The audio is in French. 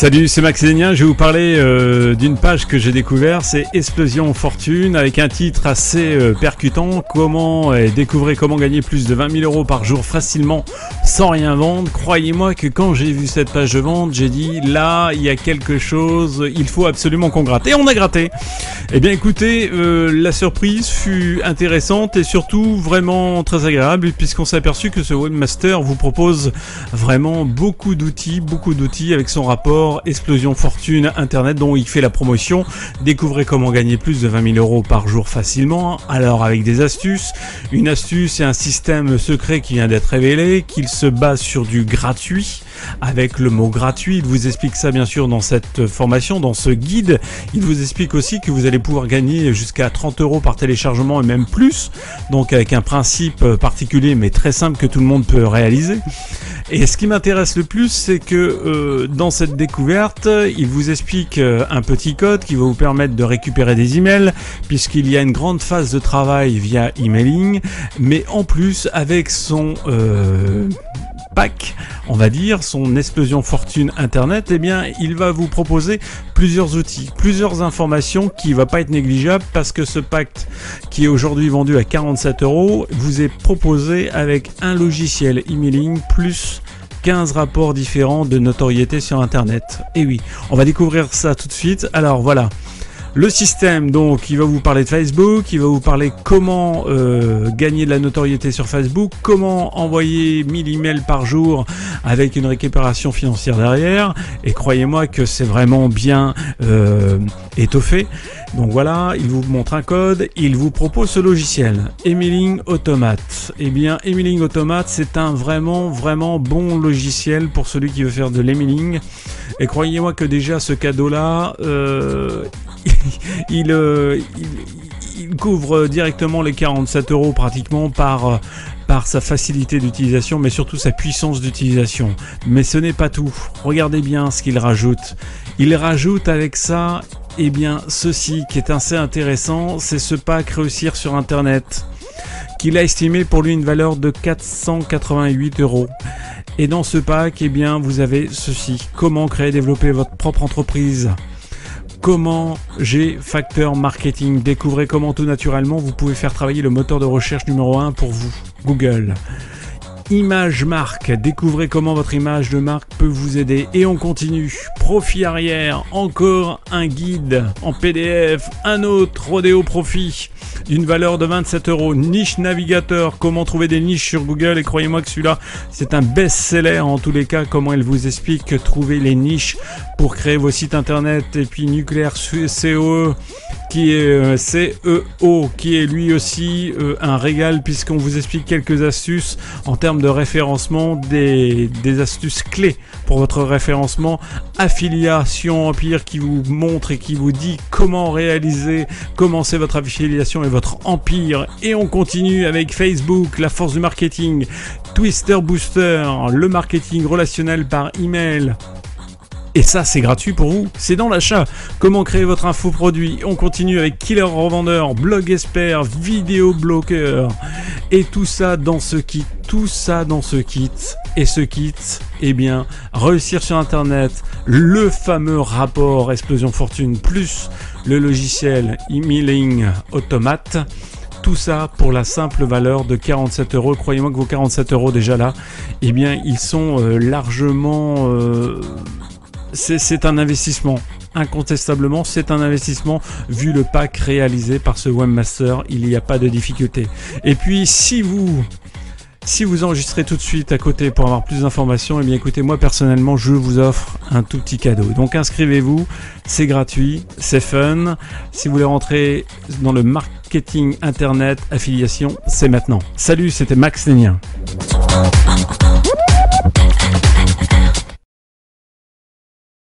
Salut, c'est Max Lénien. Je vais vous parler d'une page que j'ai découverte, c'est Explosion Fortune, avec un titre assez percutant. Découvrez comment gagner plus de 20 000 euros par jour facilement sans rien vendre. Croyez-moi que quand j'ai vu cette page de vente, j'ai dit là, il y a quelque chose, il faut absolument qu'on gratte. Et on a gratté. Eh bien écoutez, la surprise fut intéressante et surtout vraiment très agréable, puisqu'on s'est aperçu que ce webmaster vous propose vraiment beaucoup d'outils avec son rapport Explosion Fortune Internet dont il fait la promotion. Découvrez comment gagner plus de 20 000 euros par jour facilement. Alors avec des astuces, une astuce et un système secret qui vient d'être révélé, qu'il se base sur du gratuit. Avec le mot gratuit, il vous explique ça bien sûr dans cette formation, dans ce guide. Il vous explique aussi que vous allez pouvoir gagner jusqu'à 30 euros par téléchargement et même plus. Donc avec un principe particulier mais très simple que tout le monde peut réaliser. Et ce qui m'intéresse le plus, c'est que dans cette découverte, il vous explique un petit code qui va vous permettre de récupérer des emails, puisqu'il y a une grande phase de travail via emailing, mais en plus avec son pack, on va dire, son Explosion Fortune Internet, eh bien, il va vous proposer plusieurs outils, plusieurs informations qui va pas être négligeable, parce que ce pack qui est aujourd'hui vendu à 47 euros vous est proposé avec un logiciel emailing plus 15 rapports différents de notoriété sur Internet. Et oui, on va découvrir ça tout de suite. Alors voilà. Le système, donc, il va vous parler de Facebook, il va vous parler comment gagner de la notoriété sur Facebook, comment envoyer 1000 emails par jour avec une récupération financière derrière. Et croyez-moi que c'est vraiment bien étoffé. Donc voilà, il vous montre un code, il vous propose ce logiciel, Emailing Automate. Eh bien, Emailing Automate, c'est un vraiment bon logiciel pour celui qui veut faire de l'emailing. Et croyez-moi que déjà ce cadeau-là, il couvre directement les 47 euros pratiquement par sa facilité d'utilisation, mais surtout sa puissance d'utilisation. Mais ce n'est pas tout. Regardez bien ce qu'il rajoute. Il rajoute avec ça, eh bien, ceci qui est assez intéressant, c'est ce pack Réussir sur Internet, qu'il a estimé pour lui une valeur de 488 euros. Et dans ce pack, eh bien, vous avez ceci. Comment créer et développer votre propre entreprise. Comment G-Factor Marketing. Découvrez comment tout naturellement vous pouvez faire travailler le moteur de recherche numéro 1 pour vous, Google. Image marque, découvrez comment votre image de marque peut vous aider. Et on continue. Profit arrière, encore un guide en PDF, un autre Rodéo Profit d'une valeur de 27 euros. Niche navigateur, comment trouver des niches sur Google. Et croyez-moi que celui-là, c'est un best-seller en tous les cas. Comment elle vous explique trouver les niches pour créer vos sites internet. Et puis Nucléaire CEO, qui est CEO, qui est lui aussi un régal, puisqu'on vous explique quelques astuces en termes de référencement, des astuces clés pour votre référencement. Affiliation Empire, qui vous montre et qui vous dit comment commencer votre affiliation et votre empire. Et on continue avec Facebook, la force du marketing, Twister Booster, le marketing relationnel par email. Et ça, c'est gratuit pour vous, c'est dans l'achat. Comment créer votre infoproduit. On continue avec Killer Revendeur, Blog Expert, Vidéo Bloqueur. Et tout ça dans ce kit. Et ce kit, eh bien, Réussir sur Internet, le fameux rapport Explosion Fortune, plus le logiciel Emailing Automate. Tout ça pour la simple valeur de 47 euros. Croyez-moi que vos 47 euros déjà là, eh bien, ils sont largement... C'est un investissement. Incontestablement, c'est un investissement vu le pack réalisé par ce webmaster. Il n'y a pas de difficulté. Et puis, si vous enregistrez tout de suite à côté pour avoir plus d'informations, eh bien écoutez, moi personnellement, je vous offre un tout petit cadeau. Donc inscrivez-vous, c'est gratuit, c'est fun. Si vous voulez rentrer dans le marketing internet affiliation, c'est maintenant. Salut, c'était Max Lénien.